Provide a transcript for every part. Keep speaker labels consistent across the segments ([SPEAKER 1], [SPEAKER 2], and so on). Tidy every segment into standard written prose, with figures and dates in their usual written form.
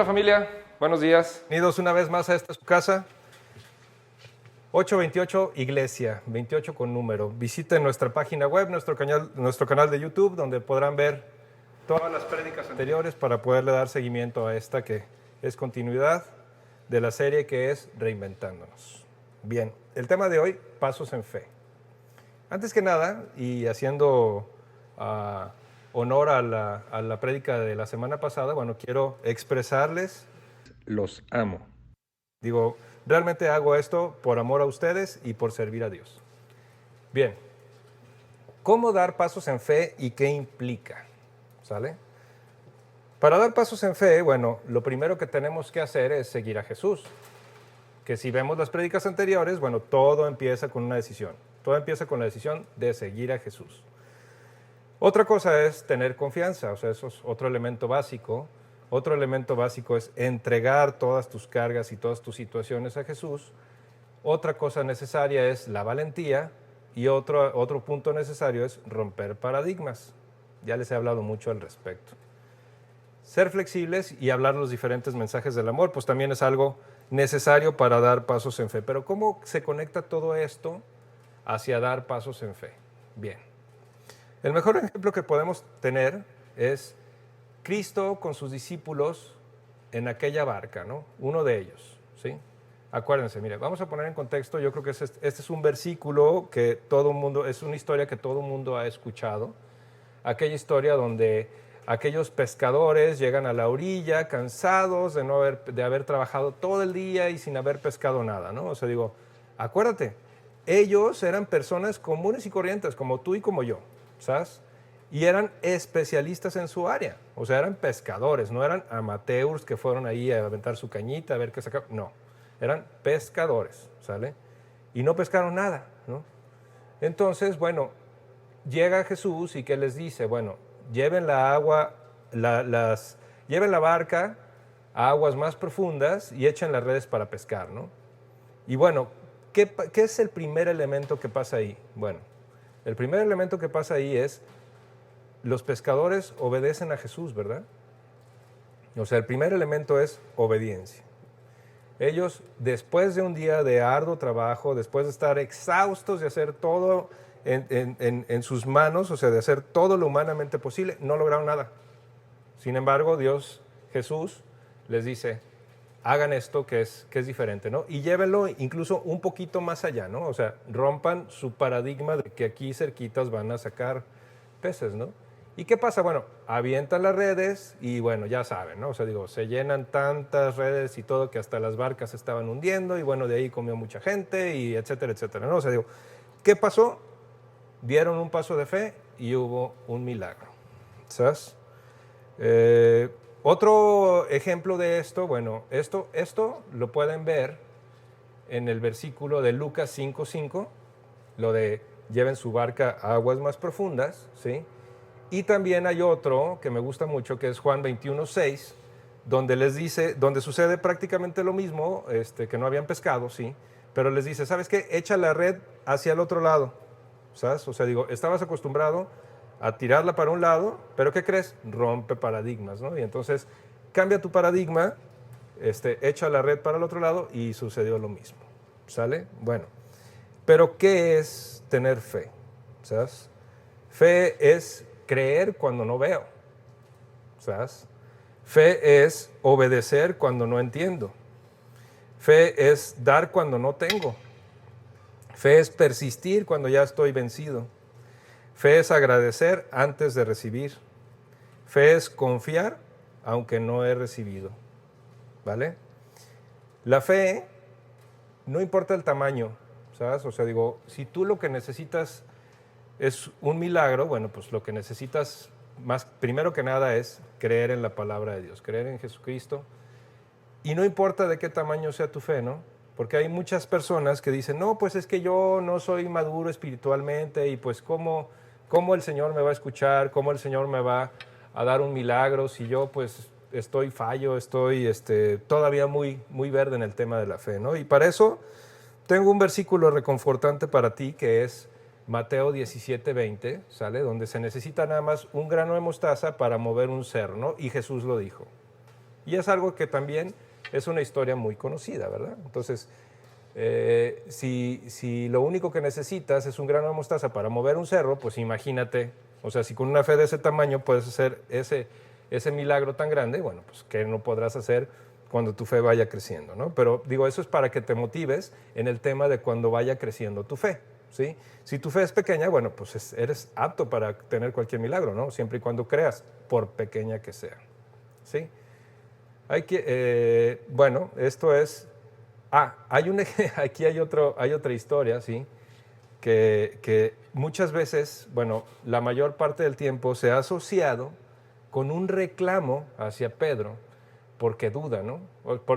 [SPEAKER 1] Hola familia, buenos días.
[SPEAKER 2] Bienvenidos una vez más a esta su casa. 828 Iglesia, 28 con número. Visiten nuestra página web, nuestro canal de YouTube, donde podrán ver todas las prédicas anteriores para poderle dar seguimiento a esta que es continuidad de la serie que es Reinventándonos. Bien, el tema de hoy, pasos en fe. Antes que nada, y haciendo honor a la prédica de la semana pasada, bueno, quiero expresarles, los amo. Digo, realmente hago esto por amor a ustedes y por servir a Dios. Bien, ¿cómo dar pasos en fe y qué implica? ¿Sale? Para dar pasos en fe, bueno, lo primero que tenemos que hacer es seguir a Jesús. Que si vemos las prédicas anteriores, bueno, todo empieza con una decisión. Todo empieza con la decisión de seguir a Jesús. Otra cosa es tener confianza, o sea, eso es otro elemento básico. Otro elemento básico es entregar todas tus cargas y todas tus situaciones a Jesús. Otra cosa necesaria es la valentía y otro punto necesario es romper paradigmas. Ya les he hablado mucho al respecto. Ser flexibles y hablar los diferentes mensajes del amor, pues también es algo necesario para dar pasos en fe. Pero ¿cómo se conecta todo esto hacia dar pasos en fe? Bien. El mejor ejemplo que podemos tener es Cristo con sus discípulos en aquella barca, ¿no? Uno de ellos, ¿sí? Acuérdense, mire, vamos a poner en contexto, yo creo que este es un versículo que todo el mundo, es una historia que todo el mundo ha escuchado. Aquella historia donde aquellos pescadores llegan a la orilla cansados de haber trabajado todo el día y sin haber pescado nada, ¿no? O sea, digo, acuérdate, ellos eran personas comunes y corrientes, como tú y como yo, ¿sabes? Y eran especialistas en su área, o sea, eran pescadores, no eran amateurs que fueron ahí a aventar su cañita, a ver qué sacaban, no, eran pescadores, ¿sale? Y no pescaron nada, ¿no? Entonces, bueno, llega Jesús y ¿qué les dice? Bueno, lleven la agua, lleven la barca a aguas más profundas y echen las redes para pescar, ¿no? Y bueno, ¿qué es el primer elemento que pasa ahí? Bueno, el primer elemento que pasa ahí es los pescadores obedecen a Jesús, ¿verdad? O sea, el primer elemento es obediencia. Ellos, después de un día de arduo trabajo, después de estar exhaustos de hacer todo en sus manos, o sea, de hacer todo lo humanamente posible, no lograron nada. Sin embargo, Dios, Jesús, les dice, hagan esto que es diferente, ¿no? Y llévenlo incluso un poquito más allá, ¿no? O sea, rompan su paradigma de que aquí cerquitas van a sacar peces, ¿no? ¿Y qué pasa? Bueno, avientan las redes y bueno, ya saben, ¿no? O sea, digo, se llenan tantas redes y todo que hasta las barcas se estaban hundiendo y bueno, de ahí comió mucha gente y etcétera, etcétera, ¿no? O sea, digo, ¿qué pasó? Dieron un paso de fe y hubo un milagro, ¿sabes? Otro ejemplo de esto, bueno, esto lo pueden ver en el versículo de Lucas 5:5, lo de lleven su barca a aguas más profundas, ¿sí? Y también hay otro que me gusta mucho, que es Juan 21:6, donde les dice, donde sucede prácticamente lo mismo, que no habían pescado, sí, pero les dice, ¿sabes qué? Echa la red hacia el otro lado, ¿sabes? O sea, digo, estabas acostumbrado a tirarla para un lado, pero ¿qué crees? Rompe paradigmas, ¿no? Y entonces cambia tu paradigma, echa la red para el otro lado y sucedió lo mismo, ¿sale? Bueno, pero ¿qué es tener fe? ¿Sabes? Fe es creer cuando no veo, ¿sabes? Fe es obedecer cuando no entiendo. Fe es dar cuando no tengo. Fe es persistir cuando ya estoy vencido. Fe es agradecer antes de recibir. Fe es confiar aunque no he recibido, ¿vale? La fe, no importa el tamaño, ¿sabes? O sea, digo, si tú lo que necesitas es un milagro, bueno, pues lo que necesitas más, primero que nada, es creer en la palabra de Dios, creer en Jesucristo. Y no importa de qué tamaño sea tu fe, ¿no? Porque hay muchas personas que dicen, no, pues es que yo no soy maduro espiritualmente y pues ¿cómo el Señor me va a escuchar? ¿Cómo el Señor me va a dar un milagro si yo pues estoy todavía muy, muy verde en el tema de la fe, ¿no? Y para eso tengo un versículo reconfortante para ti que es Mateo 17:20, ¿sale? Donde se necesita nada más un grano de mostaza para mover un cerro, ¿no? Y Jesús lo dijo. Y es algo que también es una historia muy conocida, ¿verdad? Entonces, si lo único que necesitas es un grano de mostaza para mover un cerro, pues imagínate, o sea, si con una fe de ese tamaño puedes hacer ese milagro tan grande, bueno, pues ¿qué no podrás hacer cuando tu fe vaya creciendo, ¿no? Pero digo, eso es para que te motives en el tema de cuando vaya creciendo tu fe, ¿sí? Si tu fe es pequeña, bueno, pues eres apto para tener cualquier milagro, ¿no? Siempre y cuando creas, por pequeña que sea, ¿sí? Bueno, esto es... aquí hay otra historia, ¿sí? Que muchas veces, bueno, la mayor parte del tiempo se ha asociado con un reclamo hacia Pedro porque duda, ¿no?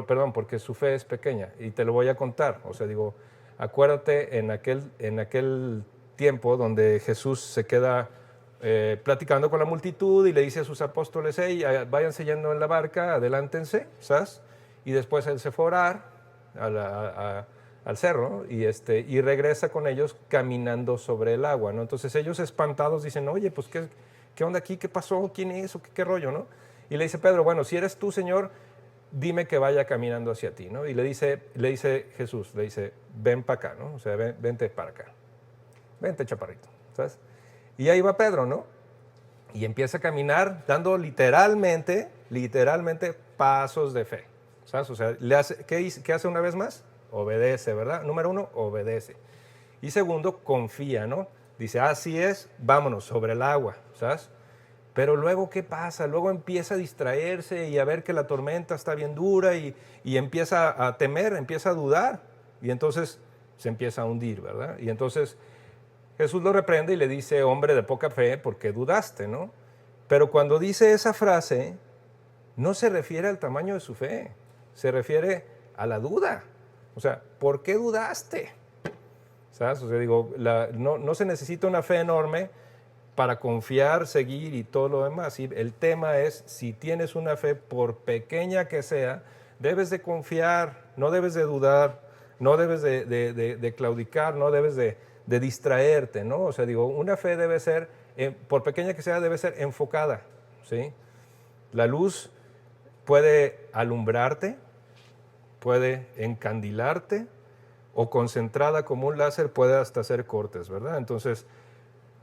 [SPEAKER 2] Perdón, porque su fe es pequeña. Y te lo voy a contar. O sea, digo, acuérdate en aquel tiempo donde Jesús se queda platicando con la multitud y le dice a sus apóstoles, hey, váyanse yendo en la barca, adelántense, ¿sabes? Y después él se fue a orar al cerro y regresa con ellos caminando sobre el agua, ¿no? Entonces ellos espantados dicen, oye, pues ¿qué onda aquí? ¿Qué pasó? ¿Quién es? ¿Qué rollo, no? Y le dice Pedro, bueno, si eres tú, Señor, dime que vaya caminando hacia ti, ¿no? Y le dice Jesús, le dice, ven para acá, ¿no? O sea, vente para acá. Vente, chaparrito, ¿sabes? Y ahí va Pedro, ¿no? Y empieza a caminar dando literalmente pasos de fe, ¿sabes? O sea, ¿qué hace una vez más? Obedece, ¿verdad? Número uno, obedece. Y segundo, confía, ¿no? Dice, así es, vámonos, sobre el agua, ¿sabes? Pero luego, ¿qué pasa? Luego empieza a distraerse y a ver que la tormenta está bien dura y empieza a temer, empieza a dudar. Y entonces se empieza a hundir, ¿verdad? Y entonces Jesús lo reprende y le dice, hombre de poca fe, ¿por qué dudaste, no? Pero cuando dice esa frase, no se refiere al tamaño de su fe, se refiere a la duda. O sea, ¿por qué dudaste? ¿Sabes? O sea, digo, no se necesita una fe enorme para confiar, seguir y todo lo demás. ¿Sí? El tema es, si tienes una fe, por pequeña que sea, debes de confiar, no debes de dudar, no debes de claudicar, no debes de distraerte, ¿no? O sea, digo, una fe debe ser, por pequeña que sea, debe ser enfocada, ¿sí? La luz puede alumbrarte, puede encandilarte, o concentrada como un láser puede hasta hacer cortes, ¿verdad? Entonces,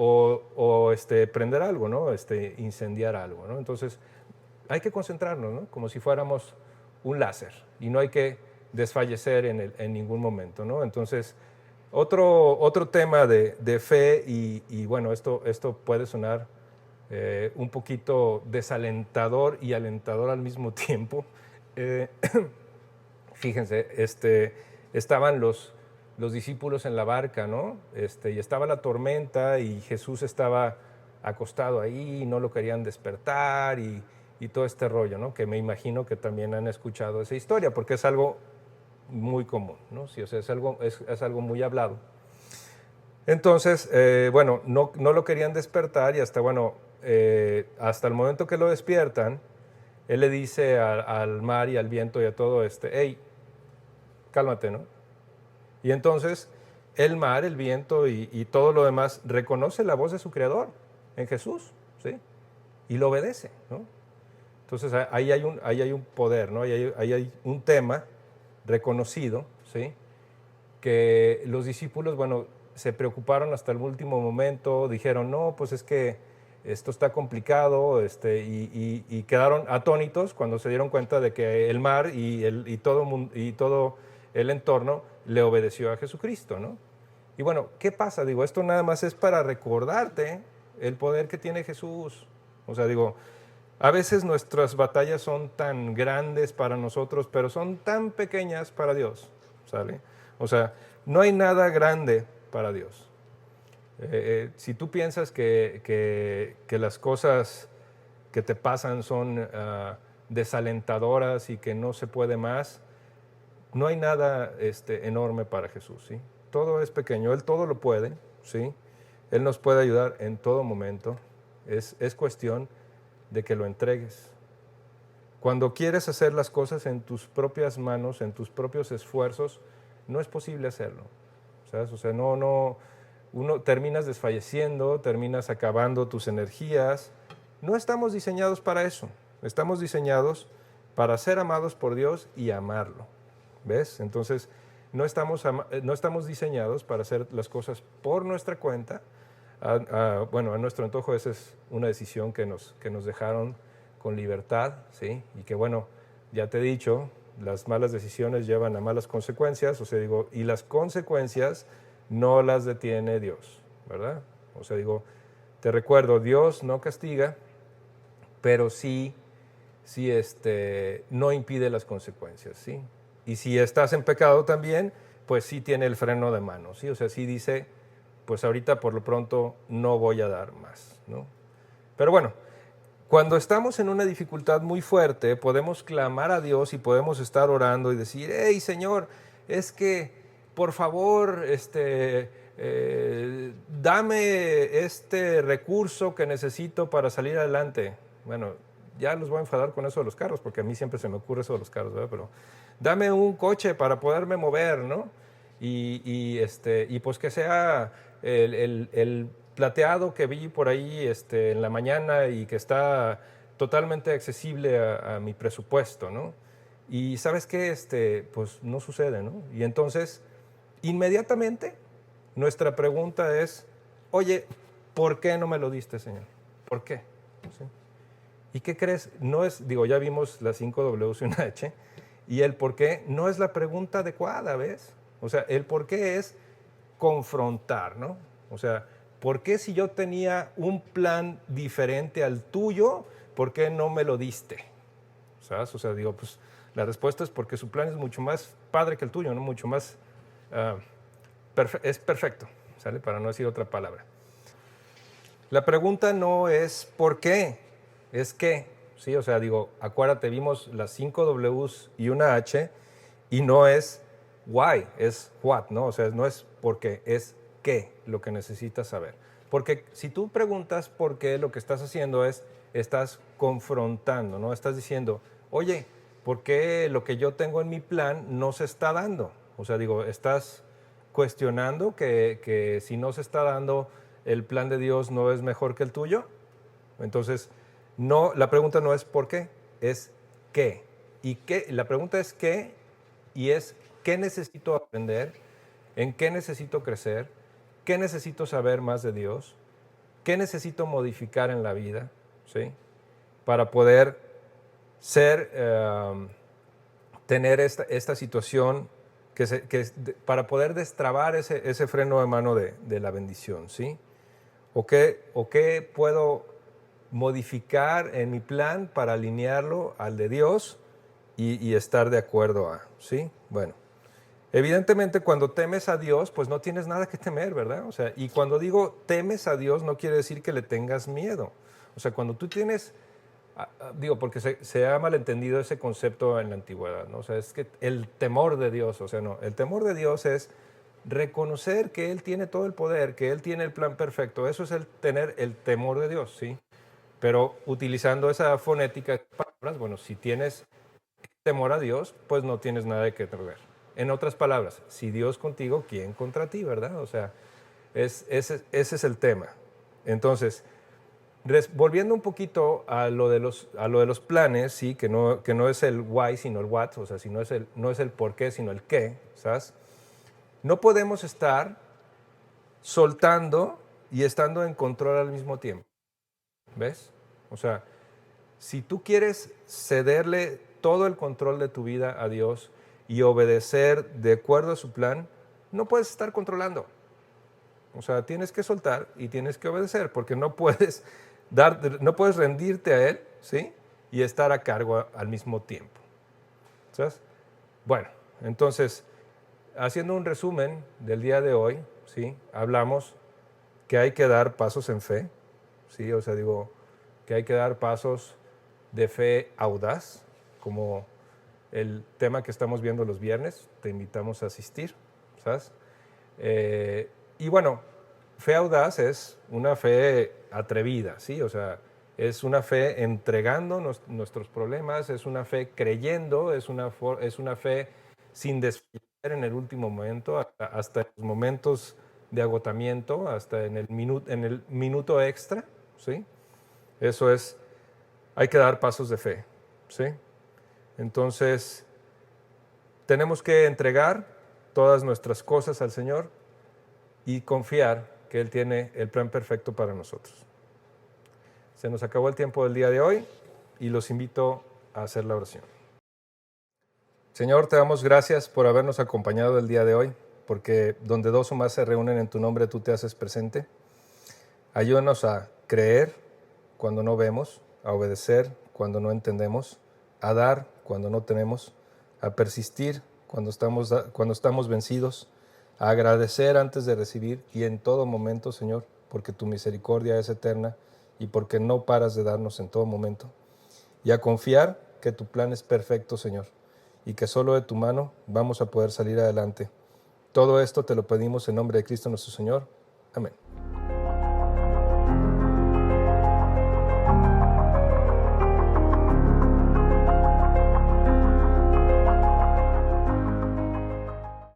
[SPEAKER 2] o prender algo, ¿no? Incendiar algo, ¿no? Entonces, hay que concentrarnos, ¿no? Como si fuéramos un láser y no hay que desfallecer en ningún momento, ¿no? Entonces, otro tema de fe y bueno, esto puede sonar un poquito desalentador y alentador al mismo tiempo. Eh, Fíjense, estaban los discípulos en la barca, ¿no? Y estaba la tormenta y Jesús estaba acostado ahí y no lo querían despertar y todo este rollo, ¿no? Que me imagino que también han escuchado esa historia porque es algo muy común, ¿no? Sí, o sea, es algo muy hablado. Entonces, bueno, no lo querían despertar y hasta el momento que lo despiertan, él le dice al mar y al viento y a todo hey, cálmate, ¿no? Y entonces el mar, el viento y todo lo demás reconoce la voz de su creador en Jesús, ¿sí? Y lo obedece, ¿no? Entonces ahí hay un poder, ¿no? Ahí hay un tema reconocido, ¿sí? Que los discípulos, bueno, se preocuparon hasta el último momento, dijeron, no, pues es que esto está complicado, y quedaron atónitos cuando se dieron cuenta de que el mar y todo el entorno le obedeció a Jesucristo, ¿no? Y bueno, ¿qué pasa? Digo, esto nada más es para recordarte el poder que tiene Jesús. O sea, digo, a veces nuestras batallas son tan grandes para nosotros, pero son tan pequeñas para Dios, ¿sale? O sea, no hay nada grande para Dios. Si tú piensas que las cosas que te pasan son desalentadoras y que no se puede más, no hay nada enorme para Jesús, ¿sí? Todo es pequeño, Él todo lo puede, ¿sí? Él nos puede ayudar en todo momento. Es cuestión de que lo entregues. Cuando quieres hacer las cosas en tus propias manos, en tus propios esfuerzos, no es posible hacerlo, ¿sabes? O sea, uno terminas desfalleciendo, terminas acabando tus energías. No estamos diseñados para eso. Estamos diseñados para ser amados por Dios y amarlo. ¿Ves? Entonces, no estamos diseñados para hacer las cosas por nuestra cuenta. Bueno, a nuestro antojo esa es una decisión que nos dejaron con libertad, ¿sí? Y que bueno, ya te he dicho, las malas decisiones llevan a malas consecuencias, o sea, digo, y las consecuencias no las detiene Dios, ¿verdad? O sea, digo, te recuerdo, Dios no castiga, pero sí no impide las consecuencias, ¿sí? Y si estás en pecado también, pues sí tiene el freno de mano, ¿sí? O sea, sí dice, pues ahorita por lo pronto no voy a dar más, ¿no? Pero bueno, cuando estamos en una dificultad muy fuerte, podemos clamar a Dios y podemos estar orando y decir, hey Señor, es que por favor, dame este recurso que necesito para salir adelante. Bueno, ya los voy a enfadar con eso de los carros, porque a mí siempre se me ocurre eso de los carros, ¿verdad? Pero dame un coche para poderme mover, ¿no? Y pues que sea el plateado que vi por ahí en la mañana y que está totalmente accesible a mi presupuesto, ¿no? Y ¿sabes qué? Pues no sucede, ¿no? Y entonces, inmediatamente, nuestra pregunta es, oye, ¿por qué no me lo diste, Señor? ¿Por qué? ¿Sí? ¿Y qué crees? No es, digo, ya vimos las 5 Ws y una H, y el por qué no es la pregunta adecuada, ¿ves? O sea, el por qué es confrontar, ¿no? O sea, ¿por qué si yo tenía un plan diferente al tuyo, por qué no me lo diste? ¿Sabes? O sea, digo, pues la respuesta es porque su plan es mucho más padre que el tuyo, ¿no? Mucho más, es perfecto, ¿sale? Para no decir otra palabra. La pregunta no es ¿por qué? Es qué, ¿sí? O sea, digo, acuérdate, vimos las 5 Ws y una H y no es why, es what, ¿no? O sea, no es por qué, es qué lo que necesitas saber. Porque si tú preguntas por qué, lo que estás haciendo es, estás confrontando, ¿no? Estás diciendo, oye, ¿por qué lo que yo tengo en mi plan no se está dando? O sea, digo, estás cuestionando que si no se está dando, el plan de Dios no es mejor que el tuyo. Entonces, no, la pregunta no es por qué, es qué. Y qué, la pregunta es qué y es qué necesito aprender, en qué necesito crecer, qué necesito saber más de Dios, qué necesito modificar en la vida, ¿sí? Para poder tener esta situación, para poder destrabar ese freno de mano de la bendición, ¿sí? ¿O qué puedo modificar en mi plan para alinearlo al de Dios y estar de acuerdo a, ¿sí? Bueno, evidentemente cuando temes a Dios, pues no tienes nada que temer, ¿verdad? O sea, y cuando digo temes a Dios, no quiere decir que le tengas miedo. O sea, cuando tú tienes, digo, porque se ha malentendido ese concepto en la antigüedad, ¿no? O sea, es que el temor de Dios, o sea, no, el temor de Dios es reconocer que Él tiene todo el poder, que Él tiene el plan perfecto. Eso es el tener el temor de Dios, ¿sí? Pero utilizando esa fonética de palabras, bueno, si tienes temor a Dios, pues no tienes nada que temer. En otras palabras, si Dios contigo, ¿quién contra ti, verdad? O sea, ese es el tema. Entonces, volviendo un poquito a lo de los planes, sí, que no es el why, sino el what, o sea, si no es el por qué, sino el qué, ¿sabes? No podemos estar soltando y estando en control al mismo tiempo. ¿Ves? O sea, si tú quieres cederle todo el control de tu vida a Dios y obedecer de acuerdo a su plan, no puedes estar controlando. O sea, tienes que soltar y tienes que obedecer porque no puedes rendirte a Él, ¿sí? Y estar a cargo al mismo tiempo. ¿Sabes? Bueno, entonces, haciendo un resumen del día de hoy, ¿sí? Hablamos que hay que dar pasos en fe, ¿sí? O sea, digo, que hay que dar pasos de fe audaz, como el tema que estamos viendo los viernes, te invitamos a asistir, ¿sabes? Y bueno, fe audaz es una fe atrevida, ¿sí? O sea, es una fe entregando nuestros problemas, es una fe creyendo, es una fe sin desfallecer en el último momento, hasta en los momentos de agotamiento, hasta en el minuto extra, ¿sí? Eso es, hay que dar pasos de fe, ¿sí? Entonces, tenemos que entregar todas nuestras cosas al Señor y confiar que Él tiene el plan perfecto para nosotros. Se nos acabó el tiempo del día de hoy y los invito a hacer la oración. Señor, te damos gracias por habernos acompañado el día de hoy, porque donde dos o más se reúnen en tu nombre, tú te haces presente. Ayúdanos a creer cuando no vemos, a obedecer cuando no entendemos, a dar cuando no tenemos, a persistir cuando estamos vencidos, a agradecer antes de recibir y en todo momento, Señor, porque tu misericordia es eterna y porque no paras de darnos en todo momento. Y a confiar que tu plan es perfecto, Señor, y que solo de tu mano vamos a poder salir adelante. Todo esto te lo pedimos en nombre de Cristo nuestro Señor. Amén.